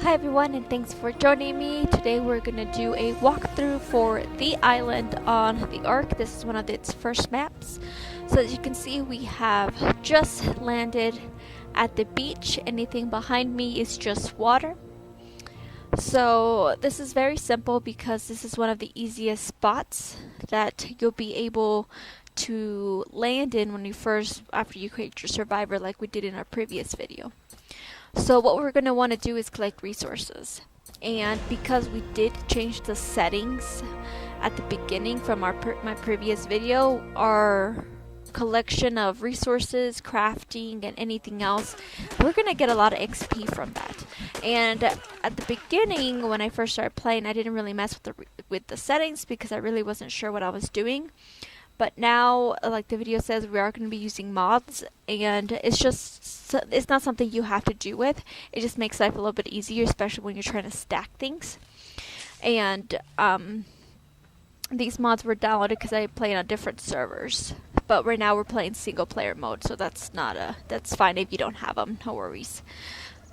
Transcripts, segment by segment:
Hi everyone, and thanks for joining me. Today we're gonna do a walkthrough for the island on the ARK. This is one of its first maps. So as you can see, we have just landed at the beach. Anything behind me is just water. So this is very simple because this is one of the easiest spots that you'll be able to land in when after you create your survivor, like we did in our previous video. So what we're going to want to do is collect resources. And because we did change the settings at the beginning from my previous video, our collection of resources, crafting, and anything else, we're going to get a lot of XP from that. And at the beginning, when I first started playing, I didn't really mess with the settings because I really wasn't sure what I was doing. But now, like the video says, we are going to be using mods, and it's not something you have to do with. It just makes life a little bit easier, especially when you're trying to stack things. And these mods were downloaded because I play on different servers. But right now we're playing single player mode, so that's fine if you don't have them. No worries.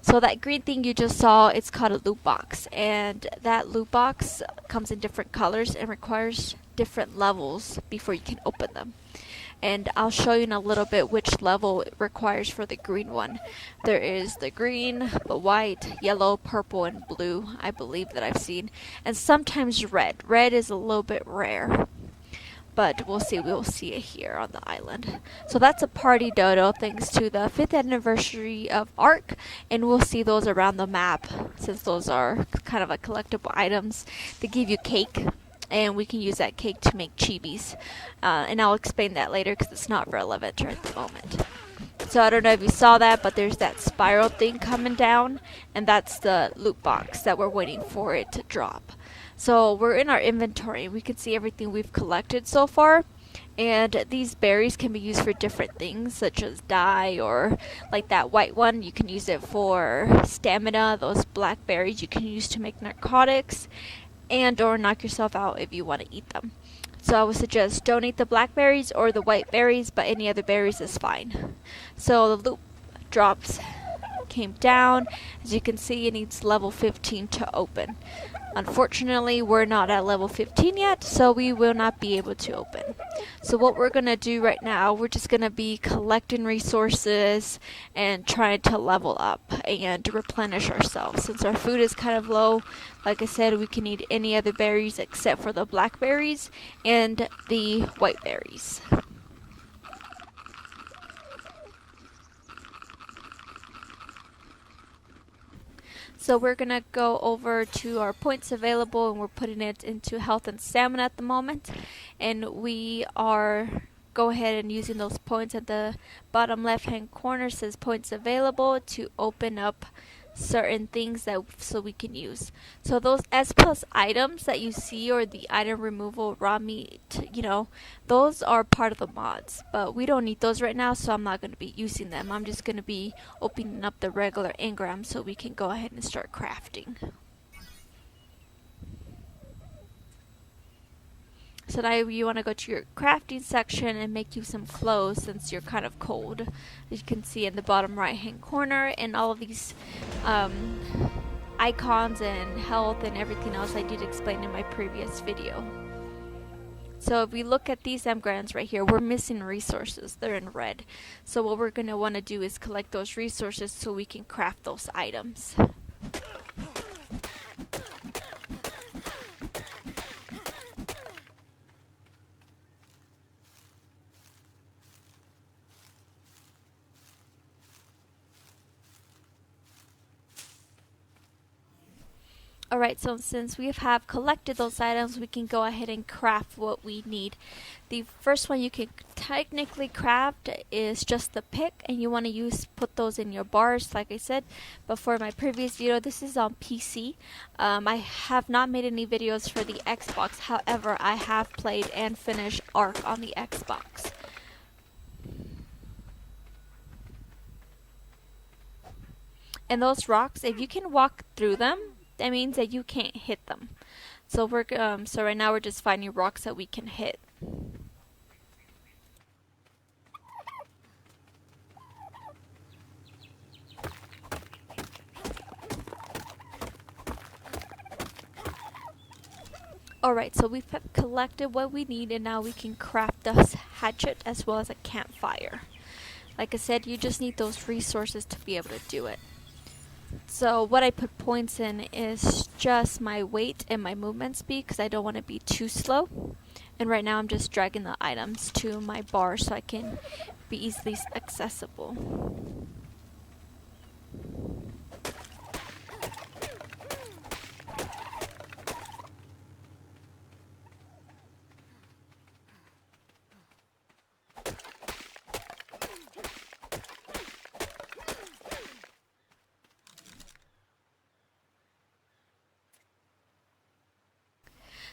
So that green thing you just saw, it's called a loot box, and that loot box comes in different colors and requires different levels before you can open them. And I'll show you in a little bit which level it requires for the green one. There is the green, the white, yellow, purple, and blue, I believe that I've seen, and sometimes red. Red is a little bit rare, but we'll see it here on the island. So that's a party dodo thanks to the 5th anniversary of ARK, and we'll see those around the map since those are kind of like collectible items. They give you cake, and we can use that cake to make chibis. And I'll explain that later because it's not relevant at the moment. So I don't know if you saw that, but there's that spiral thing coming down, and that's the loot box that we're waiting for it to drop. So we're in our inventory. We can see everything we've collected so far. And these berries can be used for different things, such as dye, or like that white one, you can use it for stamina. Those black berries you can use to make narcotics, and or knock yourself out if you want to eat them. So I would suggest don't eat the blackberries or the white berries, but any other berries is fine. So the loot drops came down. As you can see, it needs level 15 to open. Unfortunately, we're not at level 15 yet, so we will not be able to open. So what we're going to do right now, we're just going to be collecting resources and trying to level up and replenish ourselves. Since our food is kind of low, like I said, we can eat any other berries except for the blackberries and the white berries. So we're going to go over to our points available, and we're putting it into health and stamina at the moment. And we are go ahead and using those points at the bottom left hand corner says points available to open up certain things so we can use. So those S plus items that you see, or the item removal, raw meat, those are part of the mods, but we don't need those right now, so I'm not going to be using them. I'm just going to be opening up the regular engrams so we can go ahead and start crafting. So now you want to go to your crafting section and make you some clothes since you're kind of cold. As you can see in the bottom right hand corner, and all of these icons and health and everything else I did explain in my previous video. So if we look at these engrams right here, we're missing resources. They're in red. So what we're going to want to do is collect those resources so we can craft those items. Alright, so since we have collected those items, we can go ahead and craft what we need. The first one you can technically craft is just the pick, and you want to put those in your bars, like I said. But for my previous video, this is on PC. I have not made any videos for the Xbox. However, I have played and finished ARK on the Xbox. And those rocks, if you can walk through them, that means that you can't hit them. So so right now we're just finding rocks that we can hit. Alright, so we've collected what we need, and now we can craft the hatchet as well as a campfire. Like I said, you just need those resources to be able to do it. So what I put points in is just my weight and my movement speed because I don't want to be too slow. And right now I'm just dragging the items to my bar so I can be easily accessible.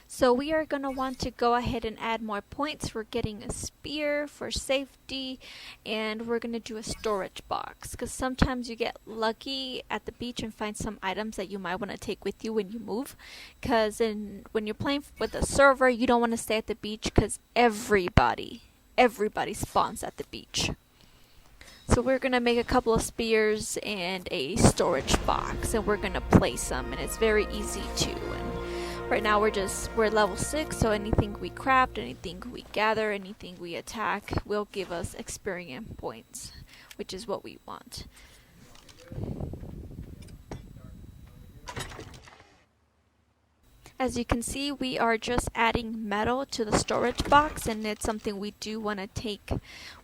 So we are going to want to go ahead and add more points. We're getting a spear for safety, and we're going to do a storage box because sometimes you get lucky at the beach and find some items that you might want to take with you when you move, because when you're playing with a server, you don't want to stay at the beach because everybody spawns at the beach. So we're going to make a couple of spears and a storage box, and we're going to place them, and it's very easy to. Right now we're level 6, so anything we craft, anything we gather, anything we attack will give us experience points, which is what we want. As you can see, we are just adding metal to the storage box, and it's something we do want to take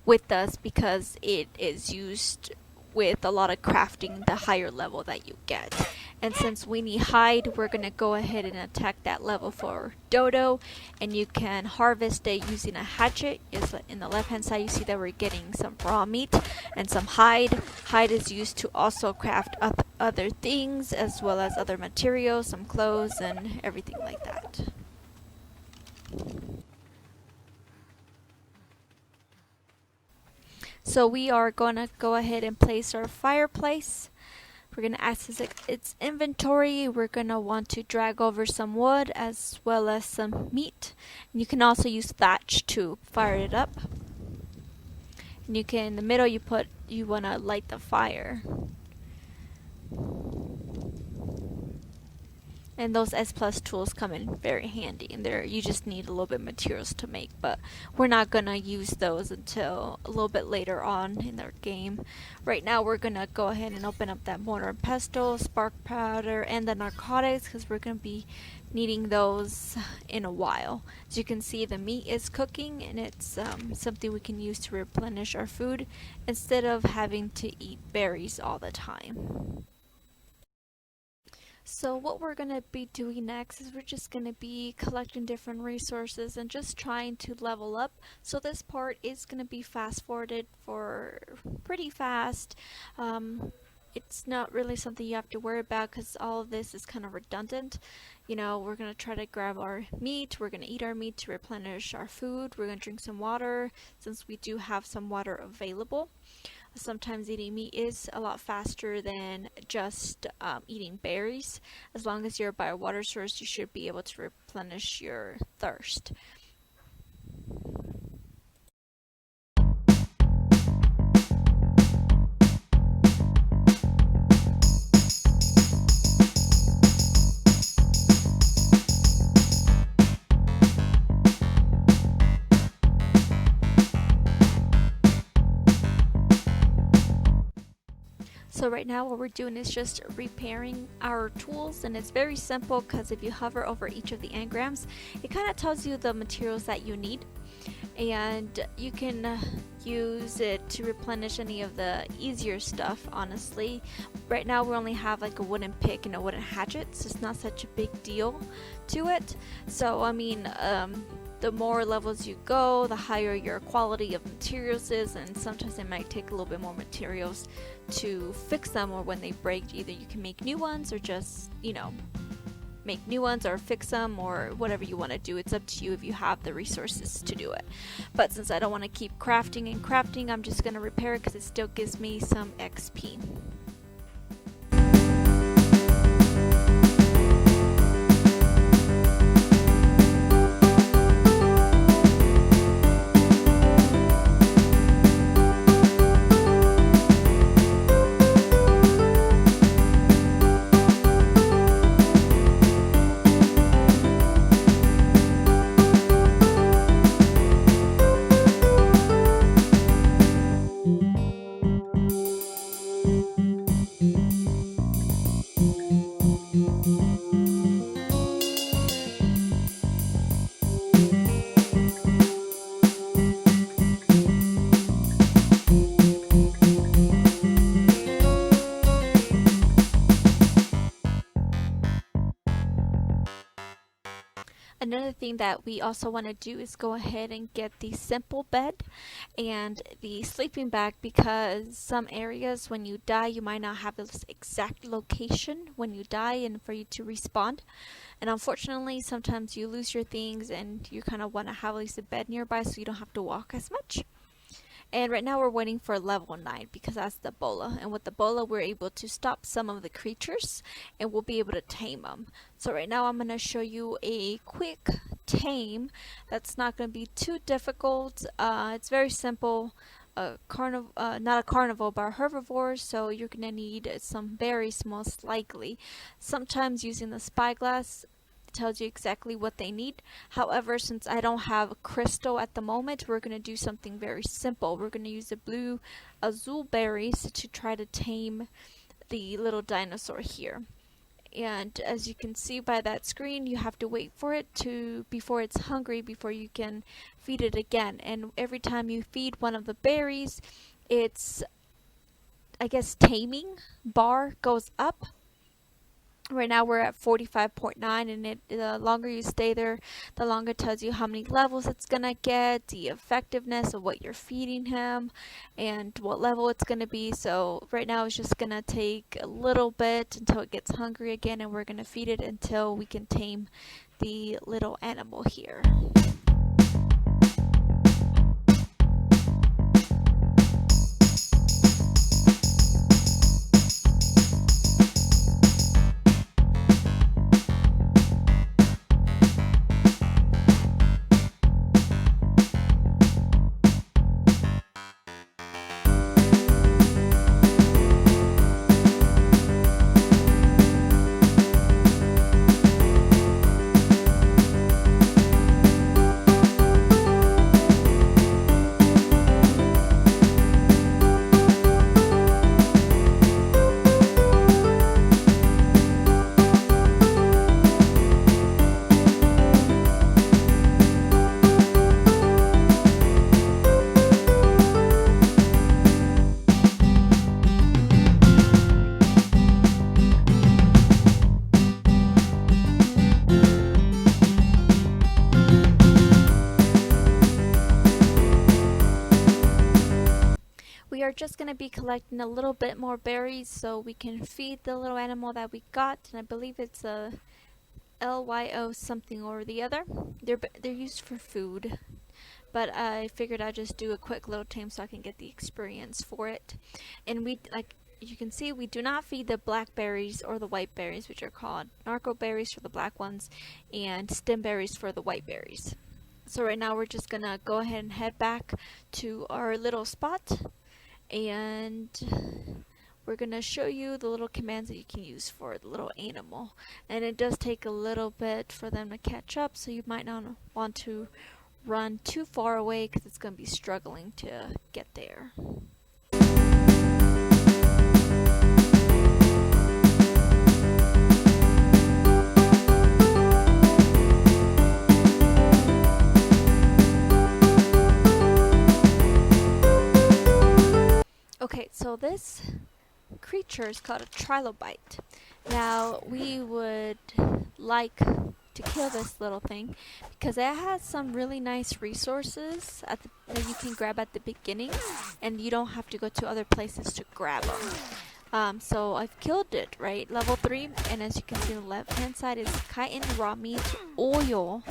with us because it is used with a lot of crafting the higher level that you get. And since we need hide, we're going to go ahead and attack that level for Dodo, and you can harvest it using a hatchet. In the left hand side you see that we're getting some raw meat and some hide. Hide is used to also craft other things as well as other materials, some clothes and everything like that. So we are going to go ahead and place our fireplace. We're going to access its inventory. We're going to want to drag over some wood as well as some meat. And you can also use thatch to fire it up. And you can, in the middle, you want to light the fire. And those S+ tools come in very handy, and you just need a little bit of materials to make, but we're not going to use those until a little bit later on in our game. Right now we're going to go ahead and open up that mortar and pestle, spark powder, and the narcotics because we're going to be needing those in a while. As you can see, the meat is cooking, and it's something we can use to replenish our food instead of having to eat berries all the time. So what we're going to be doing next is we're just going to be collecting different resources and just trying to level up. So this part is going to be fast forwarded for pretty fast. It's not really something you have to worry about because all of this is kind of redundant. You know, we're going to try to grab our meat, we're going to eat our meat to replenish our food, we're going to drink some water since we do have some water available. Sometimes eating meat is a lot faster than just eating berries. As long as you're by a water source, you should be able to replenish your thirst. So right now what we're doing is just repairing our tools, and it's very simple because if you hover over each of the engrams, it kind of tells you the materials that you need, and you can use it to replenish any of the easier stuff. Honestly, right now we only have like a wooden pick and a wooden hatchet, so it's not such a big deal to it. So I mean, the more levels you go, the higher your quality of materials is, and sometimes it might take a little bit more materials to fix them, or when they break, either you can make new ones or just, you know, make new ones or fix them or whatever you want to do. It's up to you if you have the resources to do it. But since I don't want to keep crafting and crafting, I'm just going to repair it because it still gives me some XP. thing that we also want to do is go ahead and get the simple bed and the sleeping bag, because some areas when you die you might not have this exact location when you die and for you to respawn. And unfortunately sometimes you lose your things and you kind of want to have at least a bed nearby so you don't have to walk as much. And right now we're waiting for level 9 because that's the bola. And with the bola we're able to stop some of the creatures and we'll be able to tame them. So right now I'm going to show you a quick tame that's not going to be too difficult. It's very simple. Not a carnivore but a herbivore, so you're going to need some berries most likely. Sometimes using the spyglass tells you exactly what they need. However, since I don't have a crystal at the moment, we're going to do something very simple. We're going to use the blue azul berries to try to tame the little dinosaur here. And as you can see by that screen, you have to wait for it before it's hungry before you can feed it again. And every time you feed one of the berries, its, I guess, taming bar goes up. Right now we're at 45.9, and the longer you stay there, the longer it tells you how many levels it's gonna get, the effectiveness of what you're feeding him, and what level it's gonna be. So right now it's just gonna take a little bit until it gets hungry again, and we're gonna feed it until we can tame the little animal here. We are just going to be collecting a little bit more berries so we can feed the little animal that we got, and I believe it's a LYO something or the other. They're used for food, but I figured I'd just do a quick little tame so I can get the experience for it. And we, like you can see, we do not feed the black berries or the white berries, which are called narco berries for the black ones and stem berries for the white berries. So right now we're just gonna go ahead and head back to our little spot, and we're going to show you the little commands that you can use for the little animal. And it does take a little bit for them to catch up, so you might not want to run too far away because it's going to be struggling to get there. Okay, so this creature is called a trilobite. Now, we would like to kill this little thing because it has some really nice resources that you can grab at the beginning, and you don't have to go to other places to grab them. So I've killed it, right? Level 3, and as you can see on the left hand side is chitin, raw meat, oil,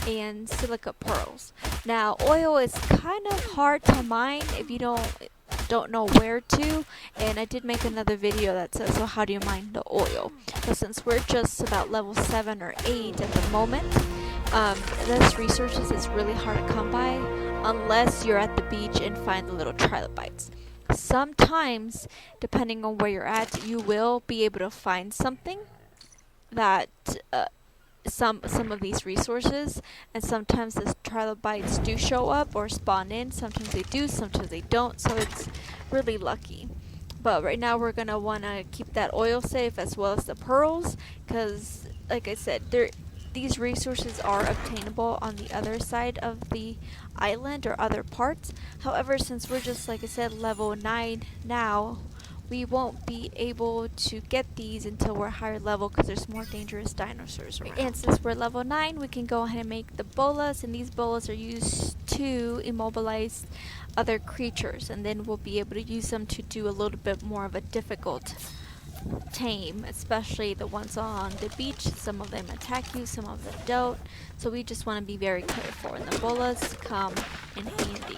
and silica pearls. Now, oil is kind of hard to mine if you don't know where to, and I did make another video that says, so how do you mine the oil? So since we're just about level 7 or 8 at the moment, this resources is really hard to come by unless you're at the beach and find the little trilobites. Sometimes, depending on where you're at, you will be able to find something that some of these resources, and sometimes the trilobites do show up or spawn in. Sometimes they do, sometimes they don't, so it's really lucky. But right now we're gonna want to keep that oil safe as well as the pearls, because like I said, these resources are obtainable on the other side of the island or other parts. However, since we're just, like I said, level 9 now, we won't be able to get these until we're higher level because there's more dangerous dinosaurs around. And since we're level 9, we can go ahead and make the bolas, and these bolas are used to immobilize other creatures, and then we'll be able to use them to do a little bit more of a difficult tame, especially the ones on the beach. Some of them attack you, some of them don't, so we just want to be very careful, and the bolas come in handy.